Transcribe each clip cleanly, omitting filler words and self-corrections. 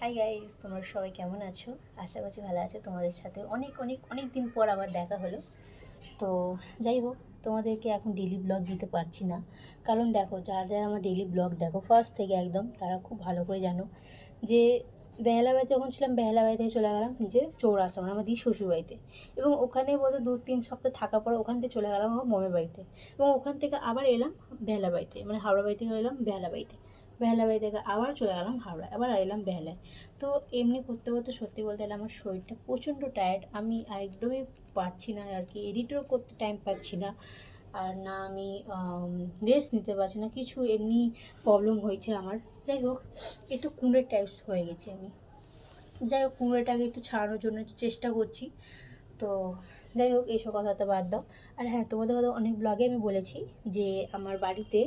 Hi guys, তোমরা সবাই কেমন আছো? আশা করছি ভালো আছো। তোমাদের সাথে অনেক অনেক অনেক দিন পর আবার দেখা হলো। তো যাই হোক, তোমাদেরকে এখন ডেইলি ব্লগ দিতে পারছি না, কারণ দেখো, যারা যারা আমার ডেইলি ব্লগ দেখো ফার্স্ট থেকে একদম, তারা খুব ভালো করে জানো যে বেহালাবাড়িতে যখন ছিলাম, বেহালাবাড়ি থেকে চলে গেলাম নিজে চৌরাস্তা, মানে আমার দিদি শ্বশুরবাড়িতে, এবং ওখানে বলতে 2-3 সপ্তাহ থাকার পর ওখান থেকে চলে গেলাম আমার মমের বাড়িতে, এবং ওখান থেকে আবার এলাম বেহালাবাড়িতে, মানে হাওড়া বাড়ি থেকে এলাম বেহালাবাড়িতে, বেহালাবাড়ি থেকে আবার চলে গেলাম হাওড়া, আবার এলাম বেহালায়। তো এমনি করতে করতে সত্যি বলতে গেলে আমার শরীরটা প্রচণ্ড টায়ার্ড, আমি একদমই পারছি না আর কি, এডিটও করতে টাইম পাচ্ছি না, আর না আমি রেস্ট নিতে পারছি না, কিছু এমনি প্রবলেম হয়েছে আমার। যাই হোক, একটু কুঁড়ের টাইপস হয়ে গেছি আমি। যাই হোক, কুঁড়েটাকে একটু ছাড়ানোর জন্য একটু চেষ্টা করছি। তো যাই হোক, এইসব কথা তো বাদ দাও। আর হ্যাঁ, তোমাদের হয়তো অনেক ব্লগে আমি বলেছি যে আমার বাড়িতে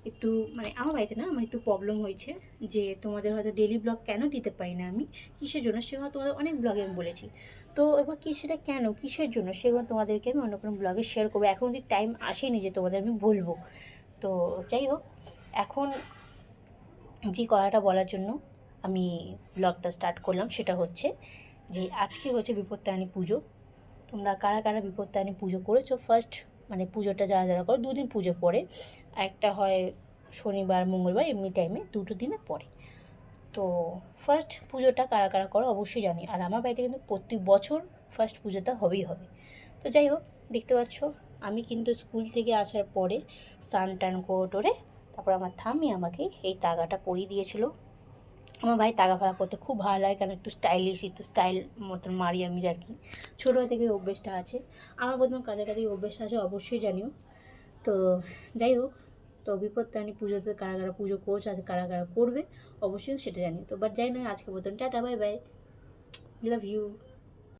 একটু, মানে আমার বাড়িতে না, আমার একটু প্রবলেম হয়েছে, যে তোমাদের হয়তো ডেলি ব্লগ কেন দিতে পারি না আমি, কিসের জন্য, সেগুলো তোমাদের অনেক ব্লগে আমি বলেছি। তো এবার কি সেটা কেন, কিসের জন্য, সেগুলো তোমাদেরকে আমি অন্য কোনো ব্লগে শেয়ার করবো। এখন অব্দি টাইম আসেনি যে তোমাদের আমি বলবো। তো যাই হোক, এখন যে কথাটা বলার জন্য আমি ব্লগটা স্টার্ট করলাম সেটা হচ্ছে যে আজকে হচ্ছে বিপত্তারিণী পুজো। তোমরা কারা কারা বিপত্তারিণী পুজো করেছো? ফার্স্ট মানে পুজোটা যারা যারা করো, 2 দিন পুজো পরে, একটা হয় শনিবার মঙ্গলবার, এমনি টাইমে 2টো দিনে পরে। তো ফার্স্ট পুজোটা কারা কারা করো অবশ্যই জানি, আর আমার বাড়িতে কিন্তু প্রতি বছর ফার্স্ট পুজোটা হবেই হবে। তো যাই হোক, দেখতে পাচ্ছ আমি কিন্তু স্কুল থেকে আসার পরে স্নান টান করে তারপর আমার ঠাম্মি আমাকে এই তাগাটা পরিয়ে দিয়েছিল। আমার ভাই তাগা ফাগা করতে খুব ভালো লাগে, কারণ একটু স্টাইলিশ, একটু স্টাইল মতন মারি আমি আর কি, ছোটো থেকে অভ্যেসটা আছে আমার। প্রথম কাদের কাদের অভ্যেসটা আছে অবশ্যই জানিও। তো যাই হোক, তো বিপত্তারিণী পুজোতে কারা কারা পুজো করছে, আজ কারা কারা করবে অবশ্যই সেটা জানি। তো বাট যাই নয়, আজকে মতন tata, bye bye, love you.